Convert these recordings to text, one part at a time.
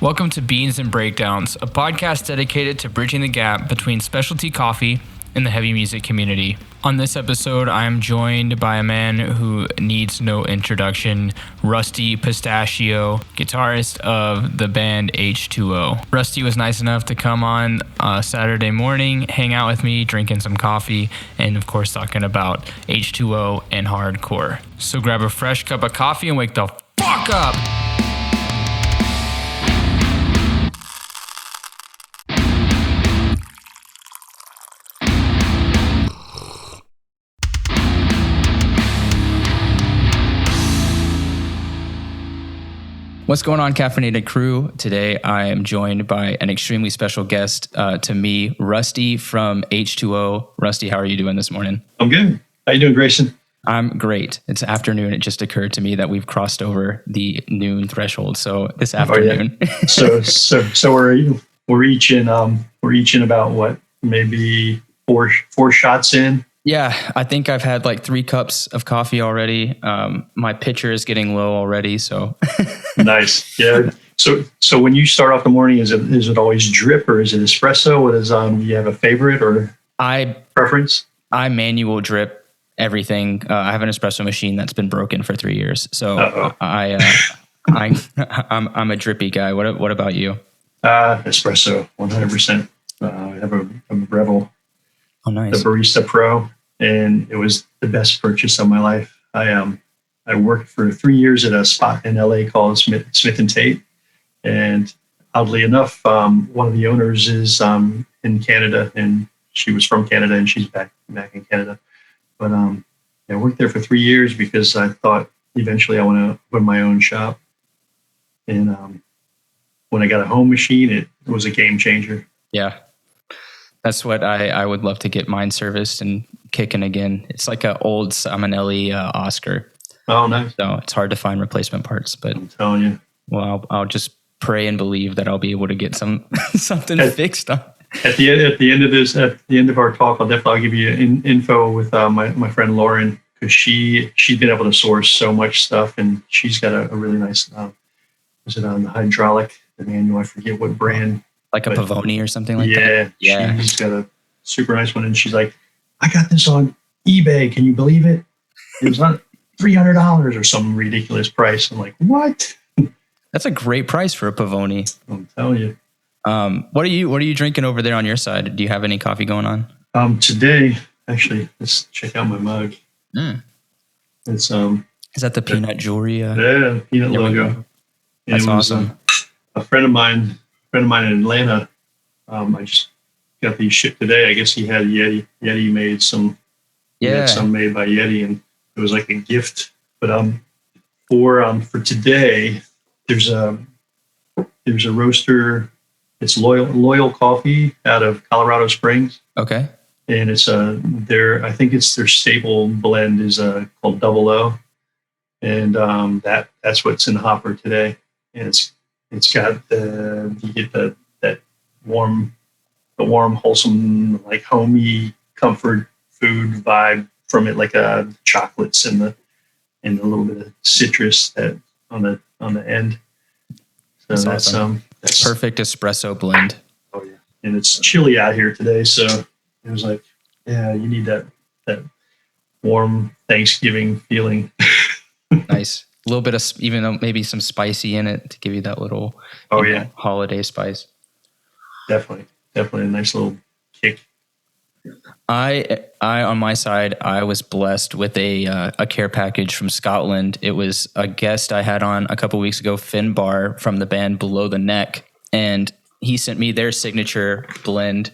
Welcome to Beans and Breakdowns, a podcast dedicated to bridging the gap between specialty coffee and the heavy music community. On this episode, I am joined by a man who needs no introduction, Rusty Pistachio, guitarist of the band H2O. Rusty was nice enough to come on Saturday morning, hang out with me, drinking some coffee, and of course talking about H2O and hardcore. So grab a fresh cup of coffee and wake the fuck up! What's going on, Caffeinated crew? Today, I am joined by an extremely special guest to me, Rusty from H2O. Rusty, how are you doing this morning? I'm good. How you doing, Grayson? I'm great. It's afternoon. It just occurred to me that we've crossed over the noon threshold. So this afternoon. Oh, yeah. so we're each in about what, maybe four shots in. Yeah, I think I've had like 3 cups of coffee already. My pitcher is getting low already, so. Nice. Yeah. So when you start off the morning, is it always drip or is it espresso? What is you have a favorite or preference? I manual drip everything. I have an espresso machine that's been broken for 3 years, so I'm a drippy guy. What about you? Espresso, 100%. I have a Revel. Oh, nice. The Barista Pro, and it was the best purchase of my life. I worked for 3 years at a spot in LA called Smith and Tate, and oddly enough, one of the owners is in Canada, and she was from Canada, and she's back in Canada. But I worked there for 3 years because I thought eventually I want to open my own shop. And when I got a home machine, it was a game changer. Yeah. That's what I would love to get mine serviced and kicking again. It's like an old Simonelli Oscar. Oh, nice. So it's hard to find replacement parts, but I'm telling you. Well, I'll just pray and believe that I'll be able to get something fixed on. At the end of our talk, I'll give you info with my friend Lauren, because she's been able to source so much stuff, and she's got a really nice was it on the hydraulic, the manual? I forget what brand. Like a Pavoni or something like that? Yeah. She's got a super nice one. And she's like, I got this on eBay. Can you believe it? It was on $300 or some ridiculous price. I'm like, what? That's a great price for a Pavoni. I'm telling you. What are you drinking over there on your side? Do you have any coffee going on? Today, actually, let's check out my mug. It's is that the peanut jewelry? Yeah, peanut logo. That's awesome. A friend of mine in Atlanta, I just got these shipped today. I guess he had Yeti. Yeti made some. Yeah. He had some made by Yeti, and it was like a gift. But for today, there's a roaster. It's Loyal Coffee out of Colorado Springs. Okay. And it's I think it's their staple blend is called Double O, and that's what's in the hopper today. And it's got you get that warm, wholesome, like homey comfort food vibe from it, like chocolates and a little bit of citrus that on the end. So that's awesome. That's perfect espresso blend. Oh yeah, and it's chilly out here today, so it was like, yeah, you need that warm Thanksgiving feeling. Nice. A little bit of, even though maybe some spicy in it to give you that little holiday spice. Definitely a nice little kick. I on my side, I was blessed with a care package from Scotland. It was a guest I had on a couple weeks ago, Finbar from the band Below the Neck, and he sent me their signature blend.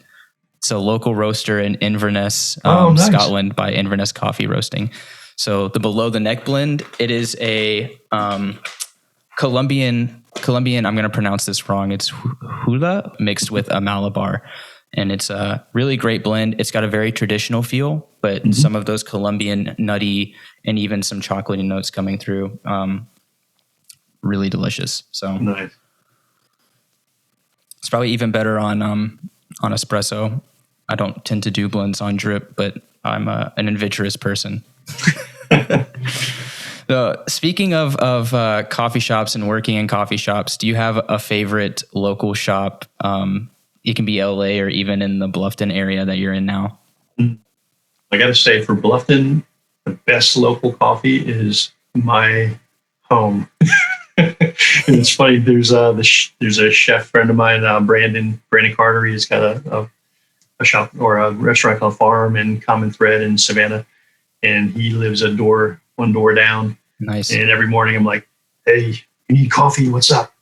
It's a local roaster in Inverness, nice. Scotland, by Inverness Coffee Roasting. So the Below the Neck blend, it is a Columbian, I'm going to pronounce this wrong. It's hula mixed with a Malabar. And it's a really great blend. It's got a very traditional feel, but some of those Colombian nutty and even some chocolatey notes coming through. Really delicious. So nice. It's probably even better on espresso. I don't tend to do blends on drip, but I'm an adventurous person. Speaking of coffee shops and working in coffee shops, do you have a favorite local shop? It can be LA or even in the Bluffton area that you're in now. I got to say, for Bluffton, the best local coffee is my home. And it's funny. There's a chef friend of mine, Brandon Carter. He's got a shop or a restaurant called Farm and Common Thread in Savannah, and he lives one door down. Nice. And every morning I'm like, "Hey, you need coffee? What's up?"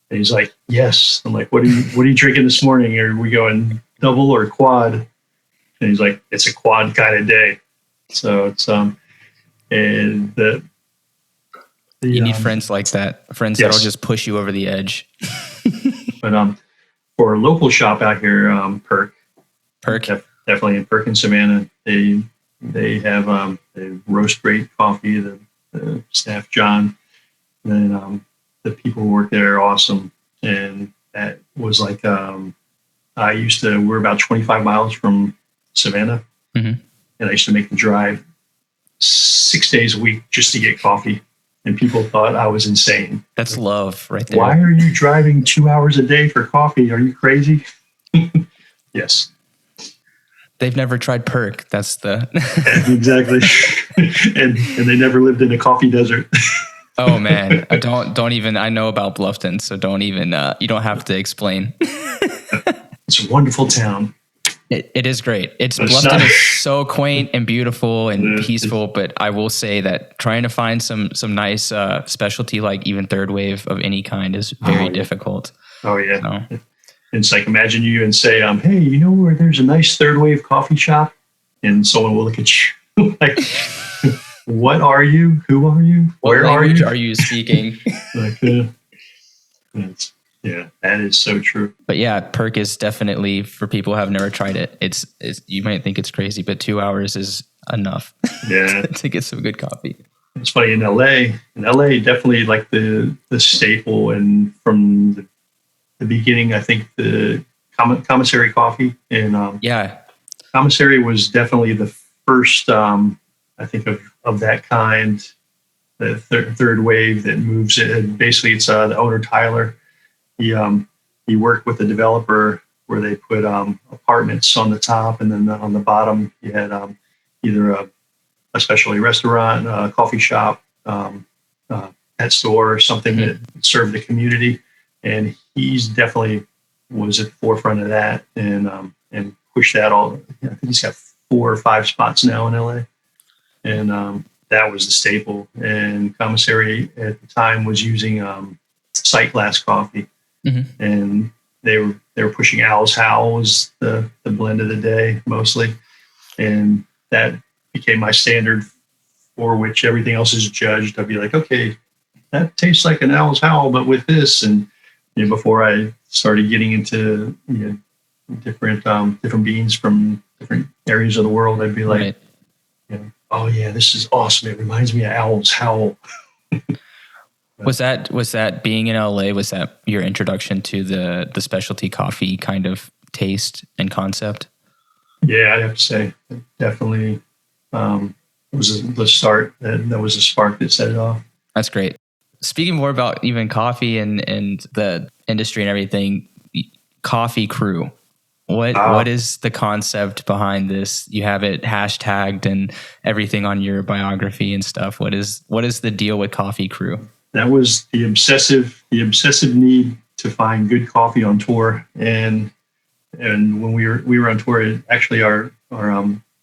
And he's like, "Yes." I'm like, "What are you drinking this morning? Are we going double or quad?" And he's like, "It's a quad kind of day." So it's and you need friends like that, friends that'll just push you over the edge. But for a local shop out here, Perk, definitely in Perk in Savannah, they have they roast great coffee. The staff, John, and then the people who work there are awesome. And that was like we're about 25 miles from Savannah, and I used to make the drive 6 days a week just to get coffee. And people thought I was insane. That's love right there. Why are you driving 2 hours a day for coffee? Are you crazy? Yes. They've never tried Perk. That's the exactly. and they never lived in a coffee desert. Oh man, don't even. I know about Bluffton, so don't even. You don't have to explain. It's a wonderful town. It is great. Bluffton is so quaint and beautiful and peaceful, but I will say that trying to find some nice specialty, like even third wave of any kind, is very difficult. Oh yeah. So. It's like, imagine you and say, "Hey, you know where there's a nice third wave coffee shop?" And someone will look at you like, "What are you? Who are you? Where are you? Are you speaking?" Yeah, that is so true. But yeah, Perk is definitely, for people who have never tried it, it's you might think it's crazy, but 2 hours is enough to get some good coffee. It's funny, in LA, definitely like the staple, and from the beginning, I think the commissary coffee, and commissary was definitely the first, I think of that kind, the third wave that moves it. And basically, it's the owner Tyler. He worked with the developer where they put apartments on the top, and then on the bottom you had either a specialty restaurant, a coffee shop, pet store, or something that served the community. And he's definitely was at the forefront of that, and pushed that all. I think he's got 4 or 5 spots now in LA, and that was the staple. And commissary at the time was using sight glass coffee. And they were pushing Owl's Howl was the blend of the day mostly, and that became my standard for which everything else is judged. I'd be like, okay, that tastes like an Owl's Howl, but with this. And before I started getting into different beans from different areas of the world, I'd be like, oh yeah, this is awesome. It reminds me of Owl's Howl. Was that being in LA? Was that your introduction to the specialty coffee kind of taste and concept? Yeah, I'd have to say definitely was the start. That was a spark that set it off. That's great. Speaking more about even coffee and the industry and everything, Coffee Crew. What is the concept behind this? You have it hashtagged and everything on your biography and stuff. What is the deal with Coffee Crew? That was the obsessive need to find good coffee on tour, and when we were on tour, actually our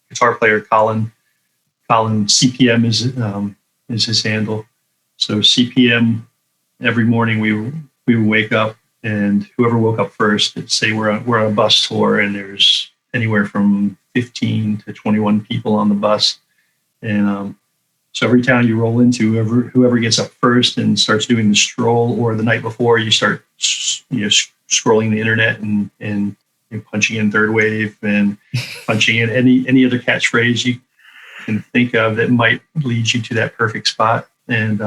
guitar player Colin CPM is his handle. So CPM, every morning we would wake up, and whoever woke up first, say we're on a bus tour, and there's anywhere from 15 to 21 people on the bus, and so every town you roll into, whoever gets up first and starts doing the stroll, or the night before you start scrolling the internet and punching in third wave and punching in any other catchphrase you can think of that might lead you to that perfect spot. And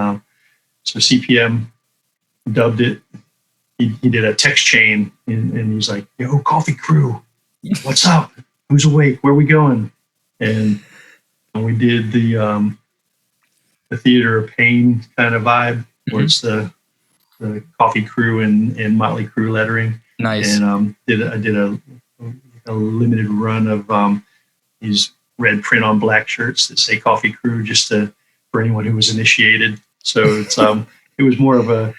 so CPM dubbed it. He did a text chain, and he's like, "Yo, Coffee Crew, what's up? Who's awake? Where are we going?" And we did Theater of Pain kind of vibe, where it's the Coffee Crew and Motley Crue lettering. Nice. And I did a limited run of these red print on black shirts that say Coffee Crew, just for anyone who was initiated. So it's it was more of a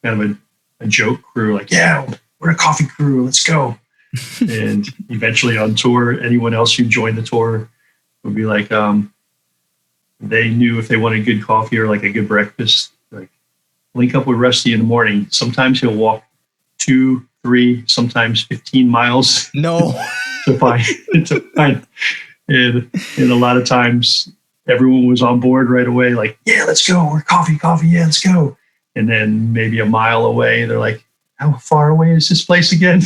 kind of a joke crew, like, yeah, we're a coffee crew, let's go. And eventually on tour, anyone else who joined the tour would be like, they knew if they wanted good coffee or like a good breakfast, like, link up with Rusty in the morning. Sometimes he'll walk 2, 3, sometimes 15 miles. No. to find. And a lot of times everyone was on board right away, like, yeah, let's go. We're coffee, yeah, let's go. And then maybe a mile away, they're like, how far away is this place again?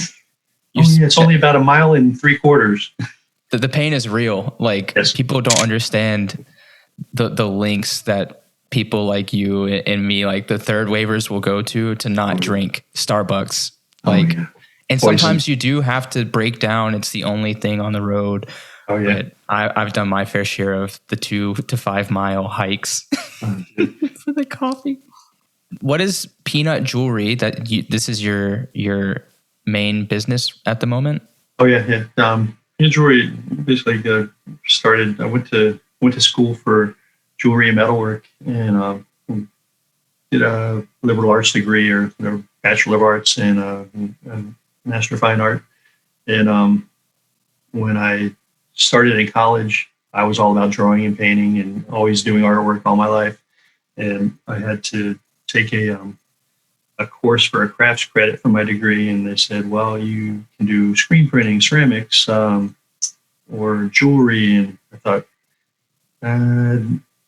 It's only about 1.75 miles. The pain is real. Like, yes. People don't understand the links that people like you and me, like the third waivers, will go to not drink Starbucks. Like, and sometimes you do have to break down. It's the only thing on the road. Oh yeah. But I've done my fair share of the 2 to 5 mile hikes for the coffee. What is Peanut Jewelry this is your main business at the moment? Oh yeah. Peanut Jewelry basically started. I went to school for jewelry and metalwork, and did a liberal arts degree, or Bachelor of Arts, and Master of Fine Art. And when I started in college, I was all about drawing and painting, and always doing artwork all my life. And I had to take a course for a crafts credit for my degree, and they said, well, you can do screen printing, ceramics, or jewelry. And I thought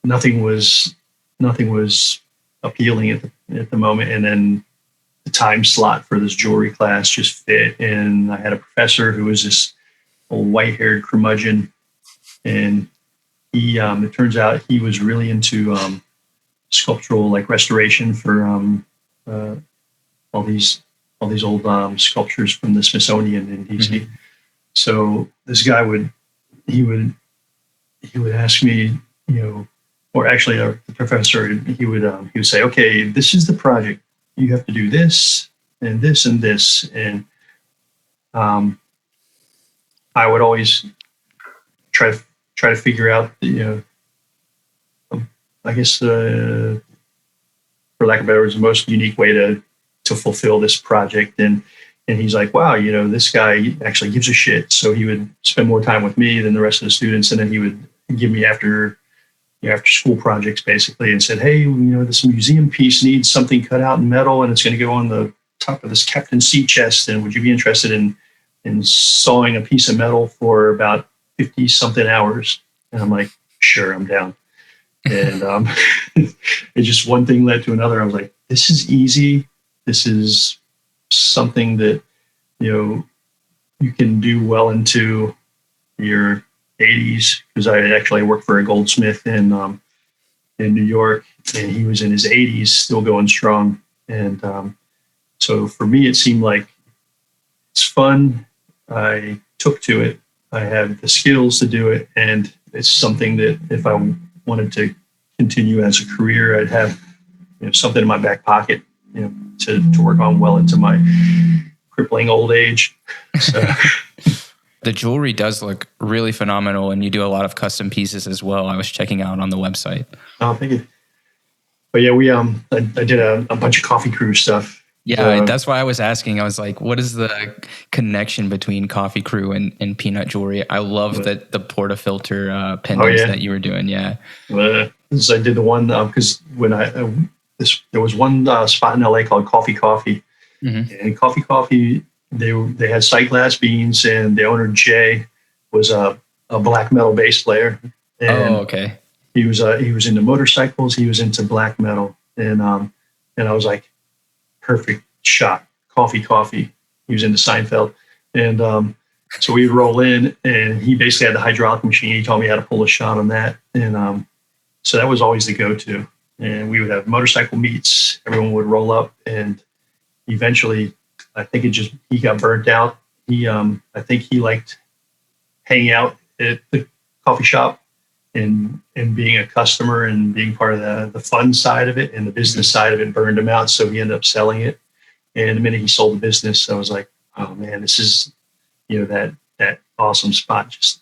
nothing was appealing at the moment. And then the time slot for this jewelry class just fit, and I had a professor who was this old white-haired curmudgeon, and he it turns out he was really into sculptural, like, restoration for all these old sculptures from the Smithsonian in DC. Mm-hmm. So this guy would ask me, or actually the professor, he would say, okay, this is the project. You have to do this and this and this. And I would always try to figure out, I guess, for lack of better words, the most unique way to fulfill this project. And he's like, wow, this guy actually gives a shit. So he would spend more time with me than the rest of the students. And then he would give me after school projects, basically, and said, hey, this museum piece needs something cut out in metal, and it's going to go on the top of this captain's sea chest. And would you be interested in sawing a piece of metal for about 50 something hours? And I'm like, sure, I'm down. And it just, one thing led to another. I was like, this is easy. This is something that, you can do well into your 80s, because I actually worked for a goldsmith in New York, and he was in his 80s, still going strong. And so for me, it seemed like it's fun. I took to it. I have the skills to do it, and it's something that if I wanted to continue as a career, I'd have something in my back pocket, to work on well into my crippling old age. So. The jewelry does look really phenomenal, and you do a lot of custom pieces as well. I was checking out on the website. Oh, thank you. But yeah, I did a bunch of Coffee Crew stuff. Yeah, that's why I was asking. I was like, what is the connection between Coffee Crew and Peanut Jewelry? I love that the portafilter pendants that you were doing. Yeah. I did the one because when there was one spot in LA called Coffee, mm-hmm. And Coffee. They had sight glass beans, and the owner Jay was a black metal bass player. And okay. He was into motorcycles. He was into black metal, and I was like, perfect shot. Coffee. He was into Seinfeld, and so we'd roll in, and he basically had the hydraulic machine. He taught me how to pull a shot on that, and so that was always the go-to. And we would have motorcycle meets. Everyone would roll up, and eventually, I think he got burnt out. I think he liked hanging out at the coffee shop, and being a customer and being part of the fun side of it and the business side of it burned him out. So he ended up selling it. And the minute he sold the business, I was like, oh man, this is, that awesome spot just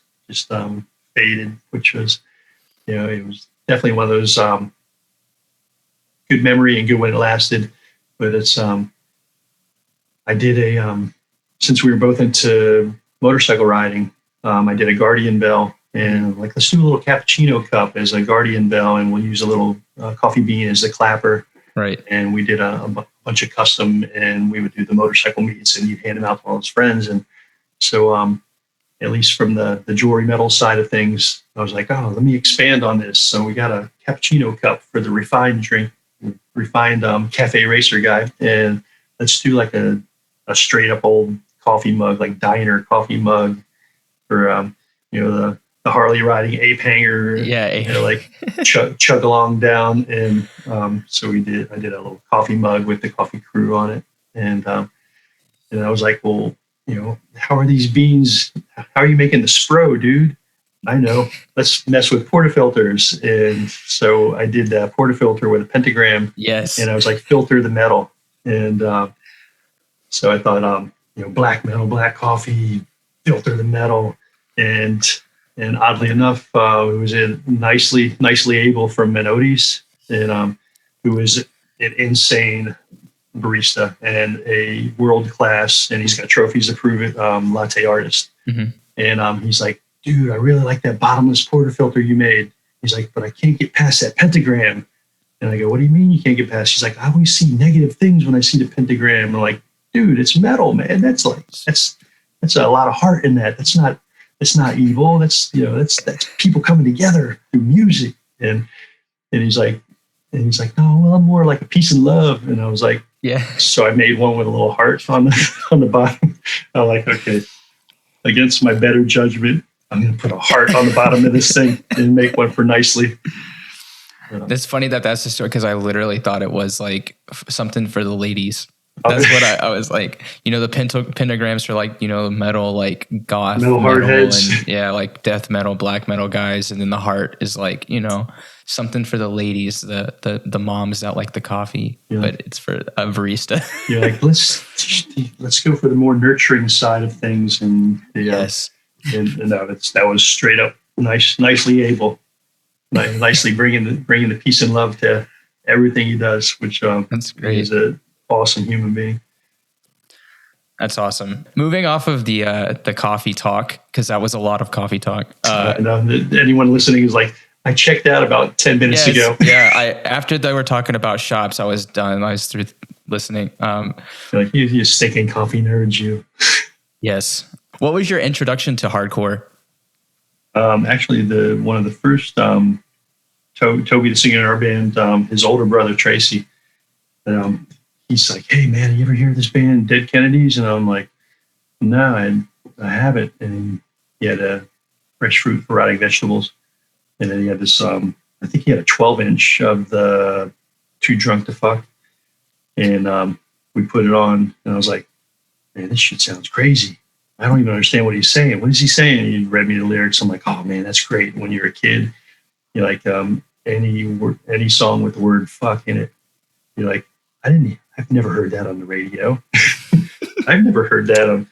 faded, which was, it was definitely one of those good memory and good when it lasted. But it's, I did since we were both into motorcycle riding, I did a Guardian bell and like, let's do a little cappuccino cup as a Guardian bell. And we'll use a little coffee bean as the clapper. Right. And we did a bunch of custom, and we would do the motorcycle meets, and you'd hand them out to all his friends. And so, at least from the jewelry metal side of things, I was like, oh, let me expand on this. So we got a cappuccino cup for the refined cafe racer guy, and let's do like a straight up old coffee mug, like diner coffee mug for the Harley riding ape hanger, like chug along down. And so I did a little coffee mug with the coffee crew on it. And I was like, well, how are these beans? How are you making the Spro, dude? I know. Let's mess with portafilters. And so I did that portafilter with a pentagram. Yes. And I was like, filter the metal. And so I thought, black metal, black coffee, filter the metal. And oddly enough, it was a nicely able from Menottes, and who is an insane barista and a world class, and he's got trophies to prove it, latte artist. Mm-hmm. And he's like, dude, I really like that bottomless portafilter you made. He's like, but I can't get past that pentagram. And I go, what do you mean you can't get past? He's like, I always see negative things when I see the pentagram. I'm like, dude, it's metal, man. That's a lot of heart in that. It's not evil. That's people coming together through music. And he's like, no, well, I'm more like a peace and love. And I was like, yeah. So I made one with a little heart on the bottom. I'm like, okay, against my better judgment, I'm going to put a heart on the bottom of this thing and make one for nicely. It's funny that's the story, because I literally thought it was like something for the ladies. That's what I was like, the pentagrams for like, metal, like goth metal hard heads. And like death metal, black metal guys. And then the heart is like, something for the ladies, the moms that like the coffee, but it's for a barista. You're like, let's go for the more nurturing side of things. And yes. And that was straight up nicely able, nicely bringing the peace and love to everything he does, which that's great. He's a awesome human being. That's awesome. Moving off of the coffee talk, because that was a lot of coffee talk. Anyone listening is like, I checked out about 10 minutes ago. Yeah, after they were talking about shops, I was done. I was through listening. Like, you stinking coffee nerds, you. Yes. What was your introduction to hardcore? Actually, one of the first, Toby, the singer in our band, his older brother Tracy. He's like, hey man, you ever hear of this band, Dead Kennedys? And I'm like, no, I haven't. And he had fresh fruit for rotting vegetables. And then he had this, I think he had a 12-inch of the Too Drunk to Fuck. And we put it on, and I was like, man, this shit sounds crazy. I don't even understand what he's saying. What is he saying? And he read me the lyrics. I'm like, oh man, that's great. When you're a kid, you're like, any song with the word fuck in it, you're like, I've never heard that on the radio. I've never heard that on,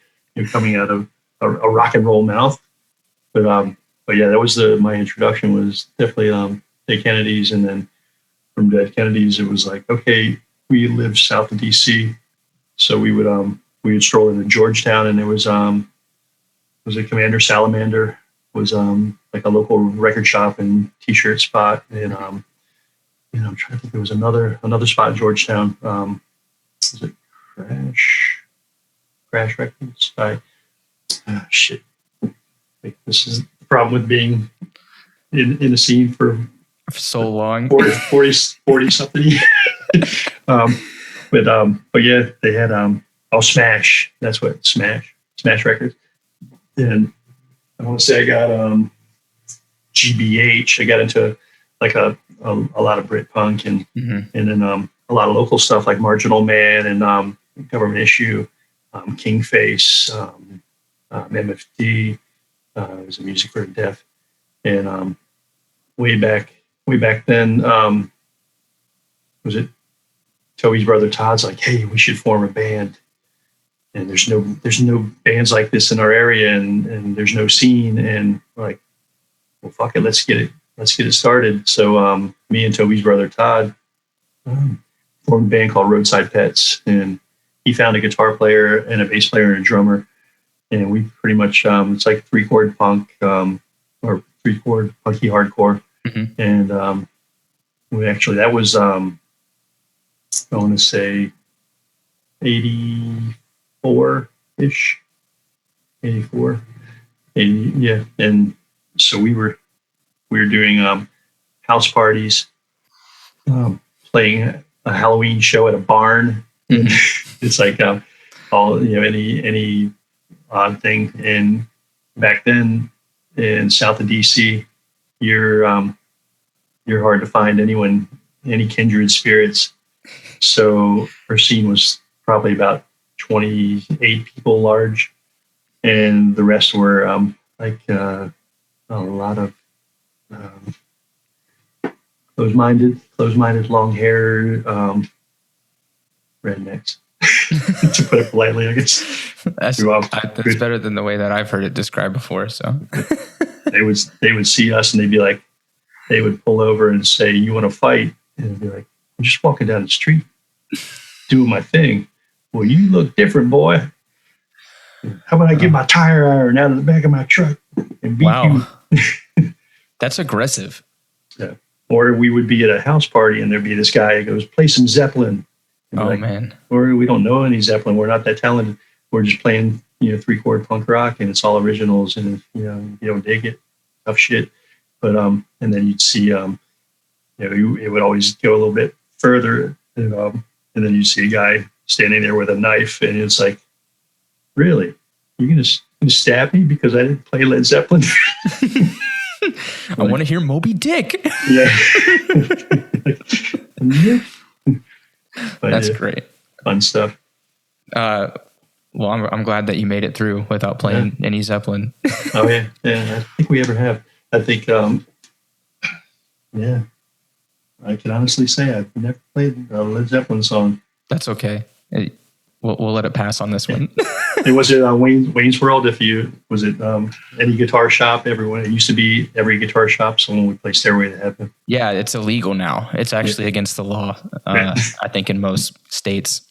coming out of a rock and roll mouth. But yeah, that was my introduction was definitely Dead Kennedys, and then from Dead Kennedys, it was like, okay, we lived south of DC, so we would stroll into Georgetown, and there was a Commander Salamander was like a local record shop and t-shirt spot, and I'm trying to think, there was another spot in Georgetown. Was it Crash Records? Shit. Like, this is the problem with being in a scene for so long. 40 something years. But yeah, they had Smash. That's what Smash Records. And I want to say I got GBH. I got into like a lot of Britpunk and then a lot of local stuff like Marginal Man and Government Issue, Kingface, MFD. It was a Music for the Deaf, and way back then, was it Toby's brother Todd's like, hey, we should form a band. And there's no bands like this in our area, and there's no scene. And we're like, well, fuck it, let's get it started. So me and Toby's brother Todd formed a band called Roadside Pets, and he found a guitar player and a bass player and a drummer, and we pretty much it's like 3-chord punk or 3-chord punky hardcore, and we actually that was I want to say 84-ish, 84, and yeah, and so we were doing house parties, playing a Halloween show at a barn. It's like all any odd thing. And back then in south of DC, you're hard to find any kindred spirits. So our scene was probably about 28 people large, and the rest were a lot of close-minded, long-haired rednecks, to put it politely, I guess. That's better than the way that I've heard it described before. So they would see us and they'd be like, they would pull over and say, "You want to fight?" And I'd be like, "I'm just walking down the street, doing my thing." "Well, you look different, boy. How about I get my tire iron out of the back of my truck and beat you?" That's aggressive. Yeah. Or we would be at a house party and there'd be this guy who goes, "Play some Zeppelin." Man. Or we don't know any Zeppelin. We're not that talented. We're just playing, 3-chord punk rock, and it's all originals. And you don't dig it, tough shit. But and then you'd see, it would always go a little bit further, and then you'd see a guy standing there with a knife, and it's like, really, you're gonna stab me because I didn't play Led Zeppelin? I want to hear Moby Dick. Yeah. But that's great. Fun stuff. Well, I'm glad that you made it through without playing any Zeppelin. Oh yeah. I think we ever have. I think, I can honestly say I've never played a Led Zeppelin song. That's okay. We'll let it pass on this one. And was it Wayne's World? Was it any guitar shop? It used to be every guitar shop. Someone would play Stairway to Heaven. Yeah, it's illegal now. It's actually against the law. I think in most states.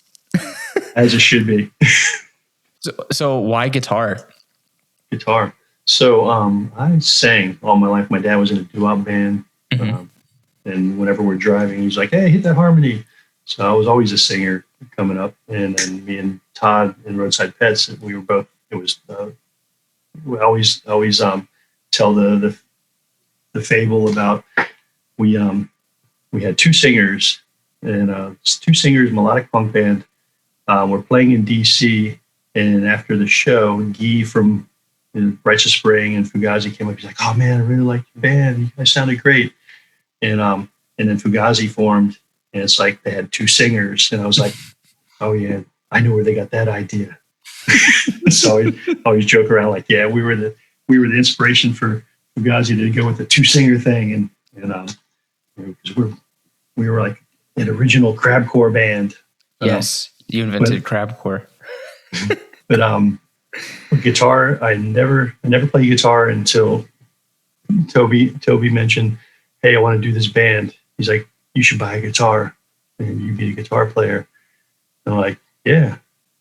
As it should be. So why guitar? Guitar. So I sang all my life. My dad was in a doo-wop band, and whenever we're driving, he's like, "Hey, hit that harmony." So I was always a singer coming up, and then me and Todd in Roadside Pets, we were both. It was we always tell the fable about we had two singers, and melodic punk band. We're playing in DC, and after the show, Guy from Rites of Spring and Fugazi came up. He's like, "Oh man, I really like your band. You guys sounded great." And then Fugazi formed. And it's like they had two singers, and I was like, "Oh yeah, I know where they got that idea." So I always joke around like, "Yeah, we were the inspiration for Fugazi to go with the 2-singer thing," and because we were like an original crabcore band. Yes, you invented crabcore. But guitar, I never played guitar until Toby mentioned, "Hey, I want to do this band." He's like, "You should buy a guitar and you be a guitar player." And I'm like, "Yeah,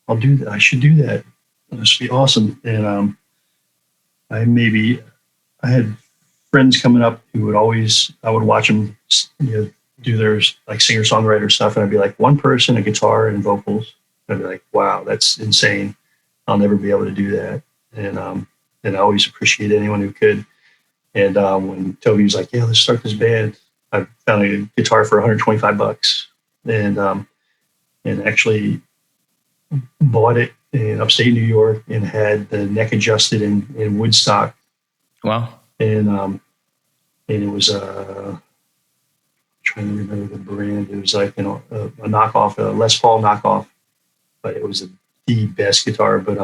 I'll do that. I should do that. This would be awesome." And I had friends coming up who I would watch them, do their like singer-songwriter stuff. And I'd be like, one person, a guitar and vocals. And I'd be like, "Wow, that's insane. I'll never be able to do that." And I always appreciate anyone who could. And when Toby was like, "Yeah, let's start this band," I found a guitar for $125, and actually bought it in upstate New York and had the neck adjusted in Woodstock. Wow! And it was trying to remember the brand. It was like a knockoff, a Les Paul knockoff, but it was the best guitar. But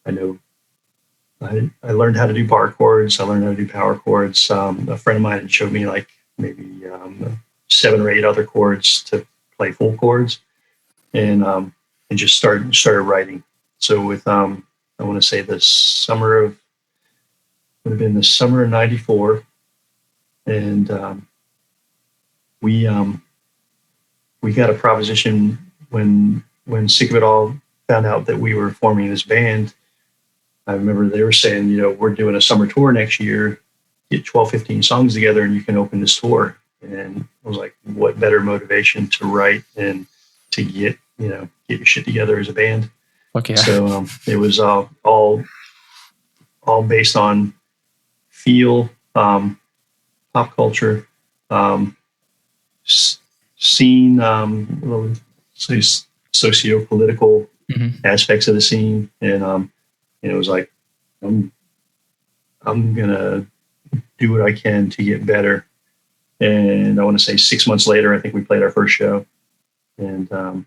I know I learned how to do bar chords. I learned how to do power chords. A friend of mine had showed me like maybe 7 or 8 other chords to play full chords, and just started writing. So with I want to say would have been the summer of '94, and we got a proposition when Sick of It All found out that we were forming this band. I remember they were saying, we're doing a summer tour next year, get 12, 15 songs together and you can open this tour. And I was like, what better motivation to write and to get your shit together as a band. Okay. So it was all based on feel, pop culture, scene, socio-political aspects of the scene. And it was like, I'm gonna do what I can to get better. And I want to say 6 months later, I think we played our first show. And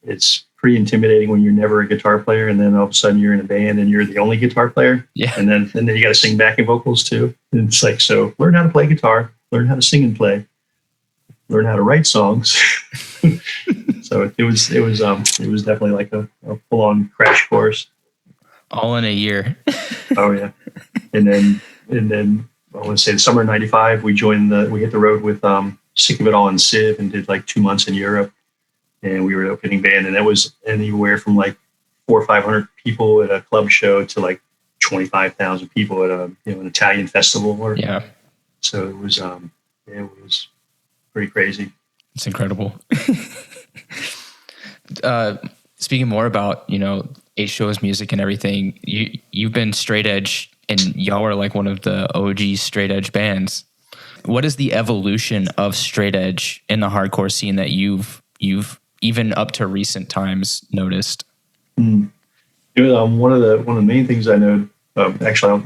it's pretty intimidating when you're never a guitar player, and then all of a sudden you're in a band and you're the only guitar player. Yeah. And then you got to sing backing vocals too. And it's like, so learn how to play guitar, learn how to sing and play, learn how to write songs. So it was definitely like a full on crash course. All in a year. Oh yeah. And then I want to say the summer of '95, we hit the road with Sick of It All and Civ and did like 2 months in Europe. And we were an opening band, and that was anywhere from like 400 or 500 people at a club show to like 25,000 people at an Italian festival. Yeah. So it was pretty crazy. It's incredible. Speaking more about H2O's music and everything, you've been straight edge, and y'all are like one of the OG straight edge bands. What is the evolution of straight edge in the hardcore scene that you've even up to recent times noticed? One of the main things I know. Actually,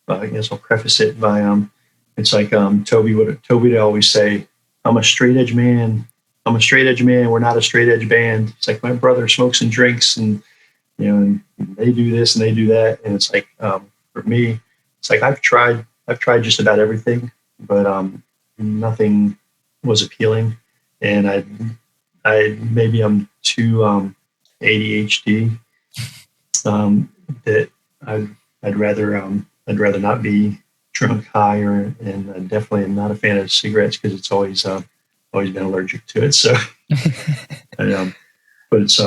I guess I'll preface it by it's like Toby would always say, "I'm a straight edge man. I'm a straight edge man. We're not a straight edge band." It's like, my brother smokes and drinks, and and they do this and they do that, and it's like for me, it's like I've tried just about everything, but nothing was appealing, and I maybe I'm too ADHD that I'd rather not be drunk, high, and definitely am not a fan of cigarettes because it's always been allergic to it. So, but it's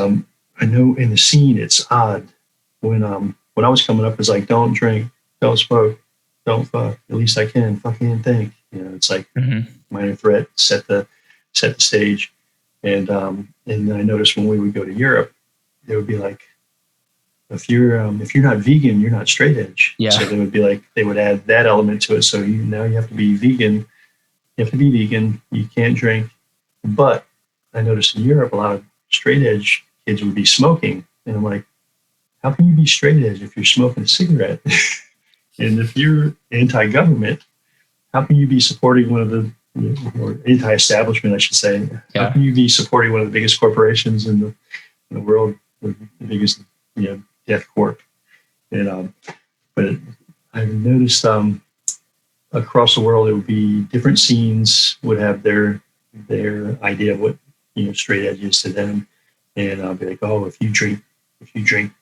I know in the scene it's odd when I was coming up, it's like, don't drink, don't smoke, don't fuck. At least I can fucking think. It's like minor threat, set the stage. And I noticed when we would go to Europe, they would be like, if you're not vegan, you're not straight edge. Yeah. So they would add that element to it. So now you have to be vegan. You have to be vegan. You can't drink. But I noticed in Europe, a lot of straight edge kids would be smoking, and I'm like, how can you be straight edge if you're smoking a cigarette? And if you're anti-government, how can you be supporting one of the or anti-establishment, I should say? Yeah. How can you be supporting one of the biggest corporations in the world, the biggest death corp? And but I've noticed across the world, it would be different scenes would have their idea of what straight edge is to them, and I'll be like, oh, if you drink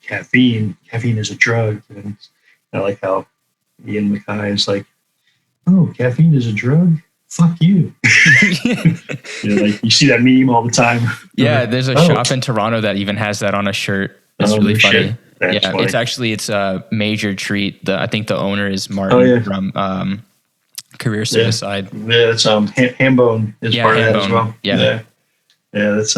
caffeine is a drug. And I like how Ian Mackay is like, oh, caffeine is a drug? Fuck you. Like you see that meme all the time. Yeah, there's a shop in Toronto that even has that on a shirt. It's really funny. Yeah, funny. It's a Major Treat. I think the owner is Martin from Career Suicide. Yeah, it's Hambone is part of that as well. Yeah. That's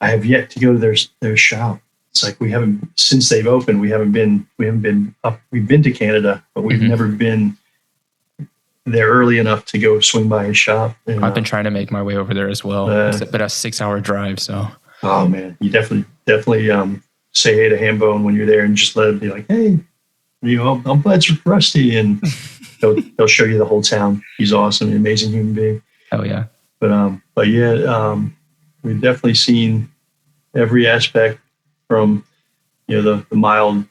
I have yet to go to their shop. It's like we haven't, since they've opened, we haven't been up. We've been to Canada, but we've never been there early enough to go swing by his shop. And, I've been trying to make my way over there as well. It's about a 6-hour drive. So. Oh man, you definitely say hey to Hambone when you're there, and just let it be like, hey, I'm glad it's Rusty, and they'll show you the whole town. He's awesome, an amazing human being. Oh yeah. But yeah, we've definitely seen every aspect from the mild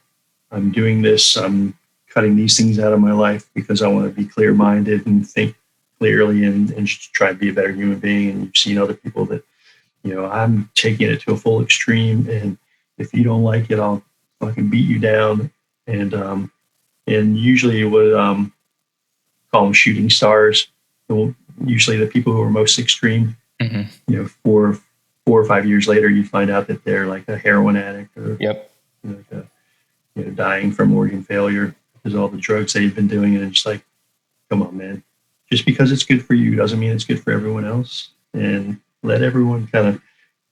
I'm doing this. I'm cutting these things out of my life because I want to be clear-minded and think clearly and try to be a better human being. And you've seen other people that, I'm taking it to a full extreme. And if you don't like it, I'll fucking beat you down. And usually would call them shooting stars. Usually the people who are most extreme, 4 or 5 years later, you find out that they're like a heroin addict or dying from organ failure because all the drugs they've been doing. And it's just like, come on, man. Just because it's good for you doesn't mean it's good for everyone else. And let everyone kind of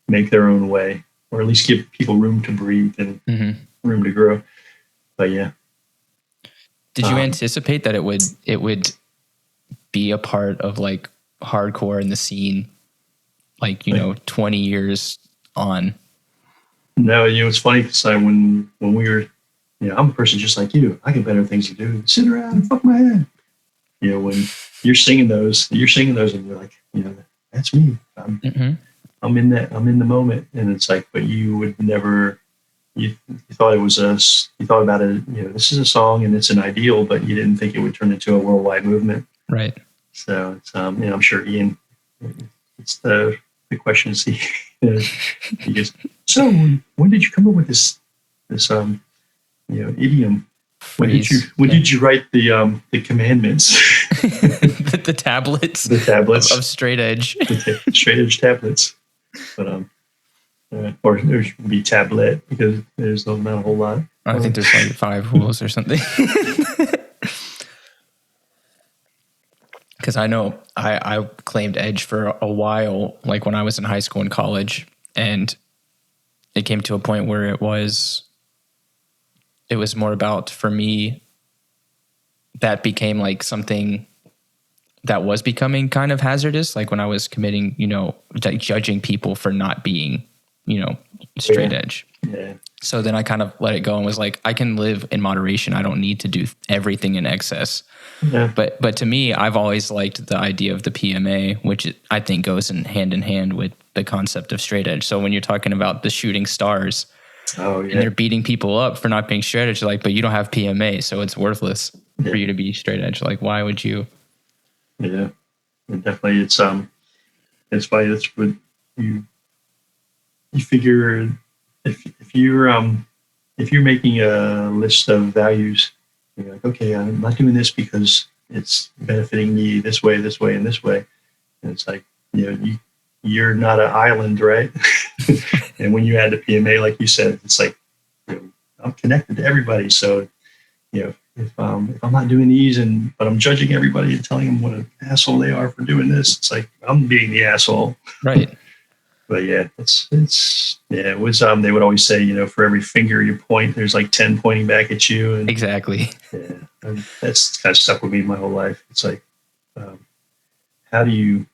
make their own way, or at least give people room to breathe and room to grow. But yeah. Did you anticipate that it would be a part of like hardcore in the scene, like 20 years on? No, it's funny because when we were, I'm a person just like you. I got better things to do. Sit around and fuck my head. When you're singing those, and you're like, that's me. I'm in that. I'm in the moment, and it's like, but you would never. You thought it was you thought about it. This is a song and it's an ideal, but you didn't think it would turn into a worldwide movement. Right. So it's, I'm sure Ian. It's the question is he goes, so when did you come up with this idiom? When did you write the commandments? the tablets. The tablets of straight edge. The straight edge tablets. But or there should be tablet because there's not a whole lot. I think there's like 5 rules or something. Because I know I claimed edge for a while, like when I was in high school and college, and it came to a point where it was more about, for me, that became like something that was becoming kind of hazardous, like when I was committing, like judging people for not being, straight edge. Yeah. So then I kind of let it go and was like, I can live in moderation. I don't need to do everything in excess. Yeah. But to me, I've always liked the idea of the PMA, which I think goes hand in hand with the concept of straight edge. So when you're talking about the shooting stars, and they're beating people up for not being straight edge, like, but you don't have PMA, so it's worthless for you to be straight edge. Like, why would you? Yeah, and definitely. It's funny. That's what you figure if you're making a list of values, you're like, okay, I'm not doing this because it's benefiting me this way, and this way. And it's like, you're not an island, right? And when you add the PMA, like you said, it's like, I'm connected to everybody. So, if I'm not doing these but I'm judging everybody and telling them what an asshole they are for doing this, it's like I'm being the asshole. Right. But yeah, it was, they would always say, for every finger you point, there's like 10 pointing back at you. And exactly. Yeah. And that's kind of stuck with me my whole life. It's like, how do you,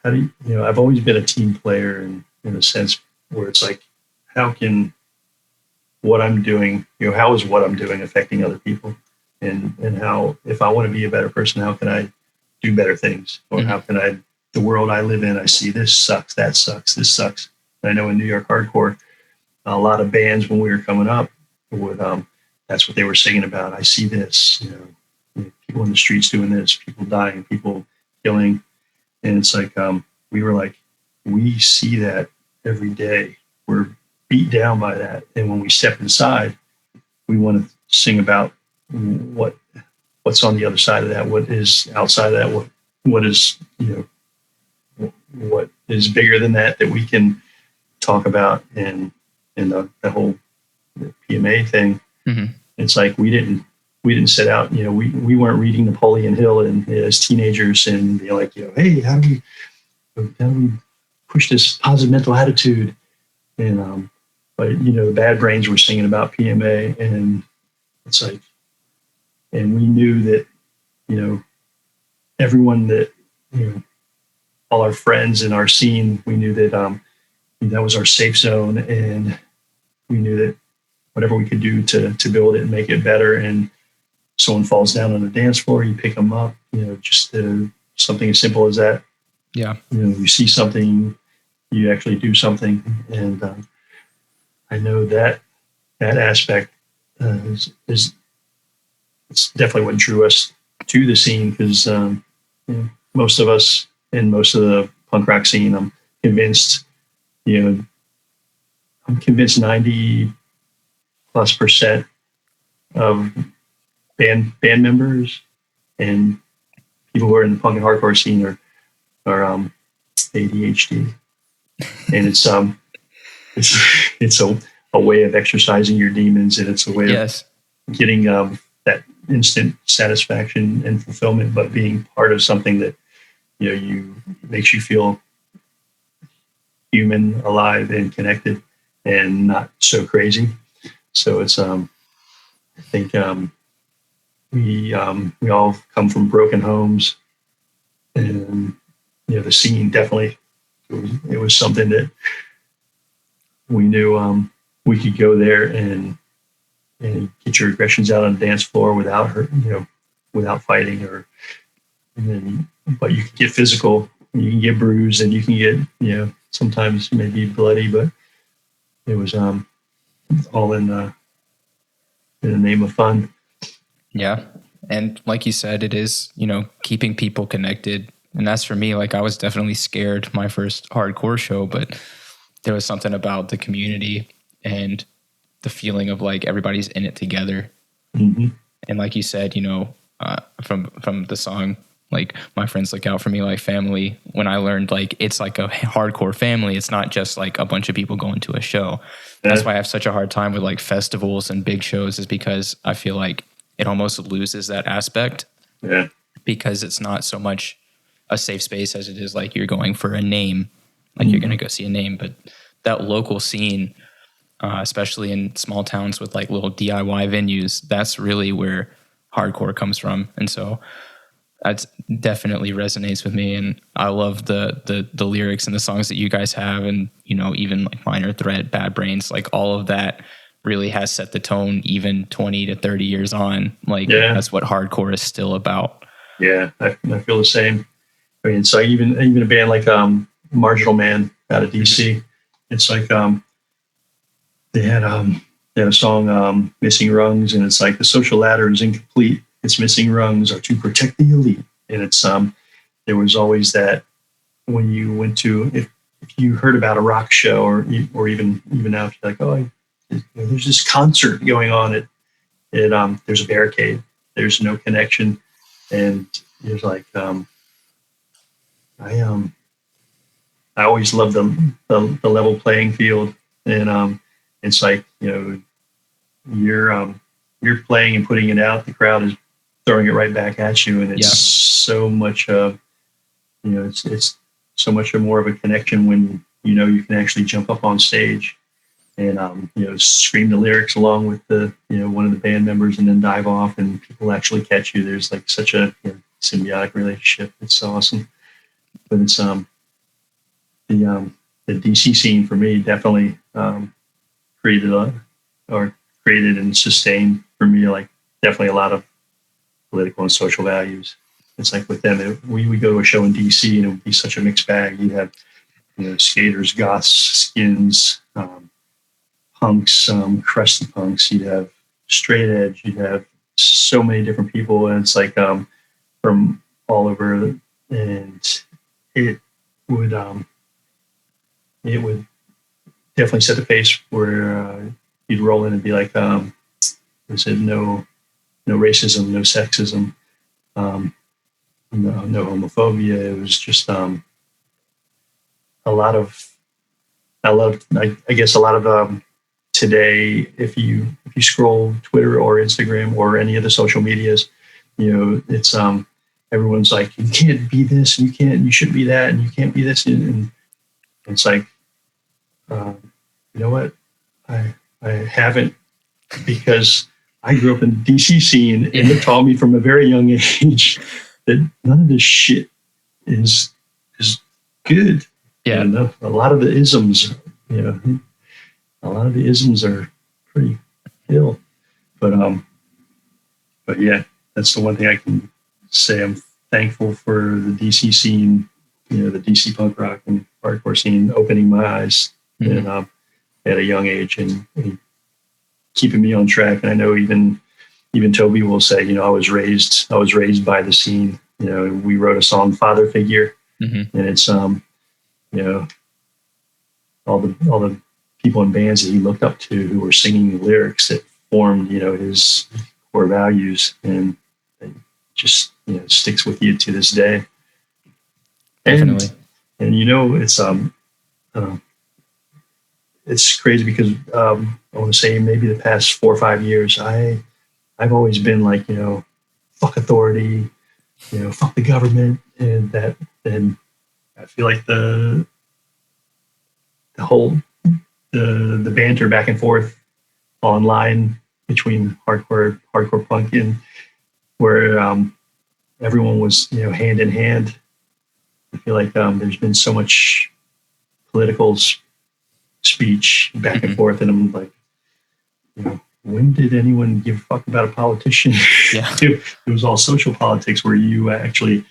I've always been a team player in a sense where it's like, how can what I'm doing, how is what I'm doing affecting other people? And how, if I want to be a better person, how can I do better things? Or how can the world I live in, I see this sucks, that sucks, this sucks. And I know in New York hardcore, a lot of bands when we were coming up would, that's what they were singing about. I see this, people in the streets doing this, people dying, people killing. And it's like, we were like, we see that every day. We're beat down by that. And when we step inside, we want to sing about what's on the other side of that, what is outside of that, what is, what is bigger than that we can talk about. And the whole PMA thing. Mm-hmm. It's like we didn't set out, we weren't reading Napoleon Hill as teenagers and be like, hey, how do we push this positive mental attitude? And but the Bad Brains were singing about PMA, and it's like, and we knew that everyone that all our friends in our scene, we knew that that was our safe zone, and we knew that whatever we could do to build it and make it better. And someone falls down on the dance floor, you pick them up, just something as simple as that. Yeah. You see something, you actually do something. And I know that aspect it's definitely what drew us to the scene, because most of us in most of the punk rock scene, I'm convinced, I'm convinced 90+% of band members and people who are in the punk and hardcore scene are ADHD, and it's a way of exercising your demons, and it's a way of getting that instant satisfaction and fulfillment, but being part of something that you makes you feel human, alive, and connected, and not so crazy. So it's I think we all come from broken homes, and the scene definitely, it was something that we knew we could go there and get your aggressions out on the dance floor without hurt, without fighting, but you can get physical, and you can get bruised, and you can get sometimes maybe bloody, but it was all in the name of fun. Yeah. And like you said, it is, keeping people connected. And that's for me, like I was definitely scared my first hardcore show, but there was something about the community and the feeling of like everybody's in it together. Mm-hmm. And like you said, from the song, like my friends look out for me like family. When I learned like it's like a hardcore family, it's not just like a bunch of people going to a show. Yeah. That's why I have such a hard time with like festivals and big shows, is because I feel like it almost loses that aspect. Yeah. Because it's not so much a safe space as it is like you're going for a name, like you're going to go see a name. But that local scene, especially in small towns with like little DIY venues, that's really where hardcore comes from. And so that definitely resonates with me. And I love the lyrics and the songs that you guys have. And, even like Minor Threat, Bad Brains, like all of that really has set the tone even 20 to 30 years on. Like that's what hardcore is still about. Yeah, I feel the same. I mean, it's like even a band like Marginal Man out of DC. Mm-hmm. It's like they had a song, Missing Rungs, and it's like the social ladder is incomplete. Its missing rungs are to protect the elite. And it's there was always that when you went to, if you heard about a rock show or even now, if you're like, oh, there's this concert going on at there's a barricade, there's no connection, and there's like I always loved the level playing field, and it's like you're playing and putting it out, the crowd is throwing it right back at you, and it's so much it's so much more of a connection when you can actually jump up on stage and scream the lyrics along with the one of the band members, and then dive off and people actually catch you. There's like such a symbiotic relationship. It's awesome. But it's the DC scene for me definitely created and sustained for me, like definitely a lot of political and social values. It's like with them, we would go to a show in DC and it would be such a mixed bag. You'd have skaters, goths, skins, punks, crusty punks. You'd have straight edge. You'd have so many different people, and it's like from all over. And it would definitely set the pace where you'd roll in and be like, they said no racism, no sexism, no homophobia. It was just a lot of. I guess a lot of today, if you scroll Twitter or Instagram or any of the social medias, it's everyone's like, you can't be this, and you shouldn't be that, and you can't be this, and it's like, you know what, I haven't, because I grew up in the DC scene, and it taught me from a very young age that none of this shit is good. Yeah, a lot of the isms, are pretty ill. But yeah, that's the one thing I can say. I'm thankful for the DC scene, the DC punk rock and hardcore scene opening my eyes at a young age and keeping me on track. And I know even Toby will say, I was raised by the scene. We wrote a song, Father Figure, and it's all the people in bands that he looked up to who were singing the lyrics that formed, his core values, and it just sticks with you to this day. Definitely. And it's crazy because I want to say maybe the past 4 or 5 years, I've always been like, fuck authority, fuck the government, and I feel like the whole the banter back and forth online between hardcore punk and where everyone was hand in hand. I feel like there's been so much political speech back and forth, and I'm like, when did anyone give a fuck about a politician? Yeah. It was all social politics where you actually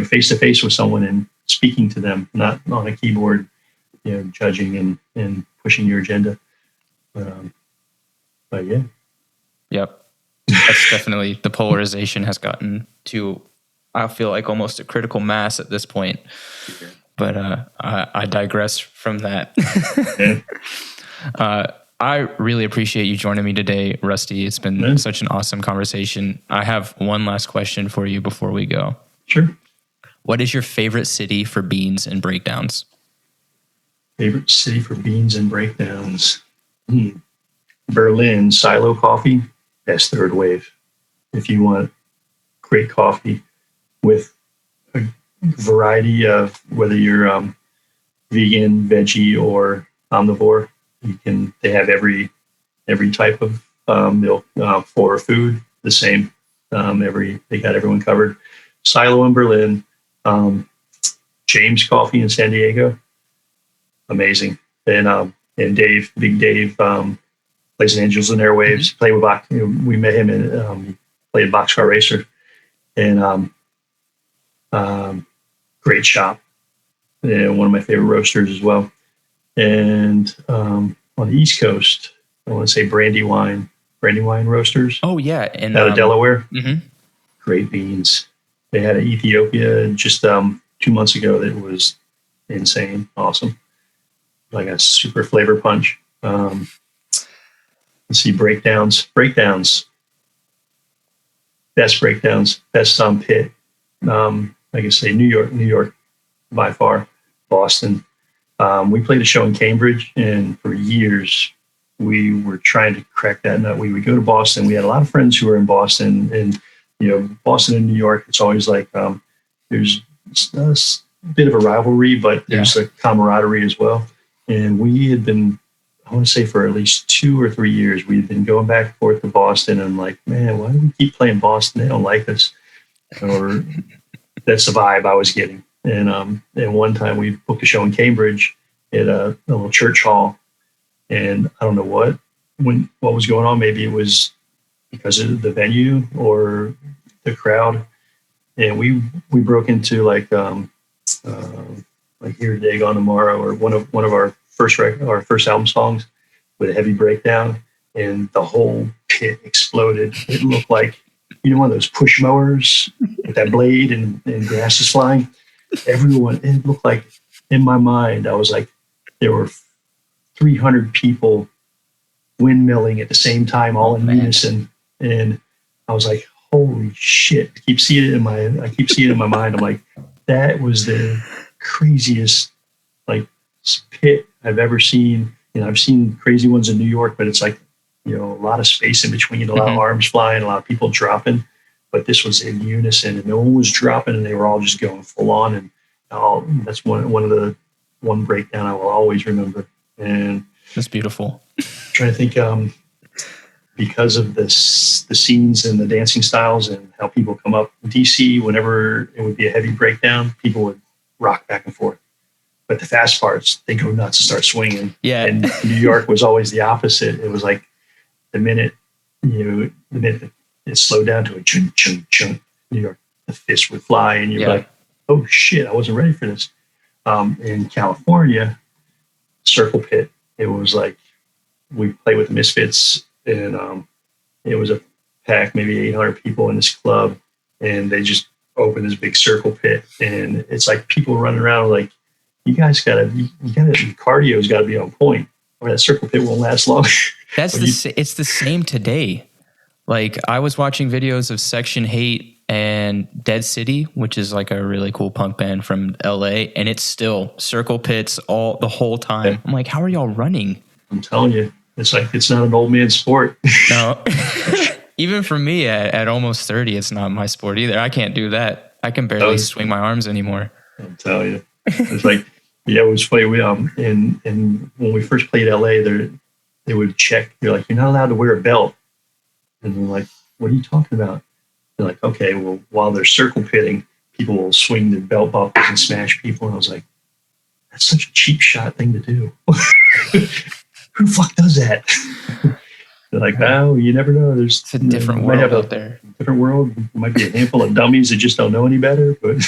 face to face with someone and speaking to them, not on a keyboard, judging and pushing your agenda. But yeah. Yep. That's definitely, the polarization has gotten to, I feel like, almost a critical mass at this point. But I digress from that. I really appreciate you joining me today, Rusty. It's been such an awesome conversation. I have one last question for you before we go. Sure. What is your favorite city for beans and breakdowns? Favorite city for beans and breakdowns? Berlin, Silo Coffee, best third wave. If you want great coffee with a variety of whether you're vegan, veggie, or omnivore, they have every type of milk for food. The same, they got everyone covered. Silo in Berlin, James Coffee in San Diego, amazing. And Dave, Big Dave, plays in Angels and Airwaves. Played with we met him in he played Boxcar Racer, and great shop. And one of my favorite roasters as well. And on the East Coast, I want to say Brandywine Roasters. Oh yeah, and out of Delaware. Mm-hmm. Great beans. They had an Ethiopia just 2 months ago that was insane, awesome, like a super flavor punch. Let's see, breakdowns. Best breakdowns. Best pit. Like I say, New York by far. Boston. We played a show in Cambridge, and for years we were trying to crack that nut. We would go to Boston. We had a lot of friends who were in Boston, and Boston and New York, it's always like there's a bit of a rivalry, but there's a camaraderie as well. And we had been, I want to say, for at least 2 or 3 years, we'd been going back and forth to Boston, and I'm like, man, why do we keep playing Boston? They don't like us. Or that's the vibe I was getting. And one time we booked a show in Cambridge at a little church hall, and I don't know what was going on. Maybe it was because of the venue or the crowd, and we broke into like Here Today Gone Tomorrow, or one of our first album songs, with a heavy breakdown, and the whole pit exploded. It looked like one of those push mowers with that blade and grass is flying. Everyone, it looked like, in my mind, I was like, there were 300 people windmilling at the same time, all in unison, and I was like, holy shit! I keep seeing it in my mind. I'm like, that was the craziest pit I've ever seen. I've seen crazy ones in New York, but it's like a lot of space in between, a lot of arms flying, a lot of people dropping. But this was in unison, and no one was dropping, and they were all just going full on. And that's one breakdown I will always remember. And that's beautiful. Trying to think, because of the scenes and the dancing styles and how people come up. In DC, whenever it would be a heavy breakdown, people would rock back and forth. But the fast parts, they go nuts and start swinging. Yeah. And New York was always the opposite. It was like the minute it slowed down to a chunk, chunk, chunk, New York, the fist would fly, and you're like, oh shit, I wasn't ready for this. In California, Circle Pit, it was like we played with the Misfits and it was a pack, maybe 800 people in this club, and they just opened this big circle pit, and it's like people running around like, you guys gotta, cardio's gotta be on point, or that circle pit won't last long. It's the same today. Like, I was watching videos of Section Hate and Dead City, which is like a really cool punk band from LA, and it's still circle pits the whole time. Yeah. I'm like, how are y'all running? I'm telling you, it's like, it's not an old man sport. No. Even for me at almost 30, it's not my sport either. I can't do that. I can barely swing my arms anymore. I'm telling you. It's like, yeah, it was funny. We and when we first played LA, they would check. They're like, you're not allowed to wear a belt. And we're like, what are you talking about? They're like, okay, well, while they're circle pitting, people will swing their belt buckles and smash people. And I was like, that's such a cheap shot thing to do. Who the fuck does that? They're like, oh, you never know. It's a different world out there. Different world. There might be a handful of dummies that just don't know any better. But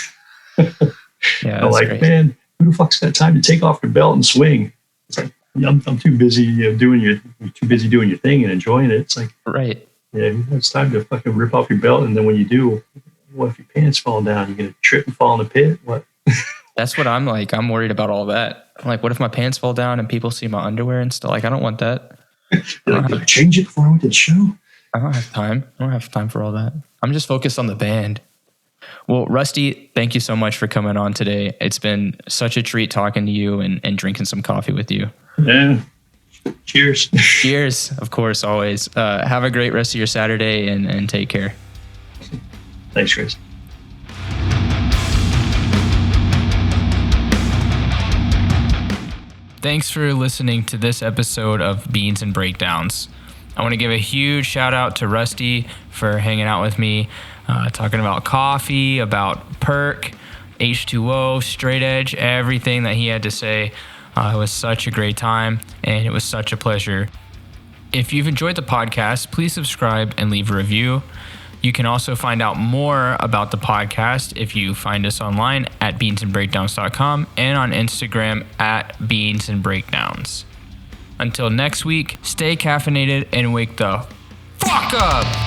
yeah, I'm like, man, who the fuck's got time to take off your belt and swing? It's like, I'm too busy you're too busy doing your thing and enjoying it. It's like, right. Yeah, it's time to fucking rip off your belt, and then when you do, what if your pants fall down? You're gonna trip and fall in the pit? What? That's what I'm like. I'm worried about all that. I'm like, what if my pants fall down and people see my underwear and stuff? Like, I don't want that. Change it before I went to the show. I don't have time. I don't have time for all that. I'm just focused on the band. Well, Rusty, thank you so much for coming on today. It's been such a treat talking to you and drinking some coffee with you. Yeah. Cheers. Cheers, of course, always. Have a great rest of your Saturday and take care. Thanks, Chris. Thanks for listening to this episode of Beans and Breakdowns. I want to give a huge shout out to Rusty for hanging out with me, talking about coffee, about Perk, H2O, Straight Edge, everything that he had to say. It was such a great time, and it was such a pleasure. If you've enjoyed the podcast, please subscribe and leave a review. You can also find out more about the podcast if you find us online at beansandbreakdowns.com and on Instagram at beansandbreakdowns. Until next week, stay caffeinated and wake the fuck up!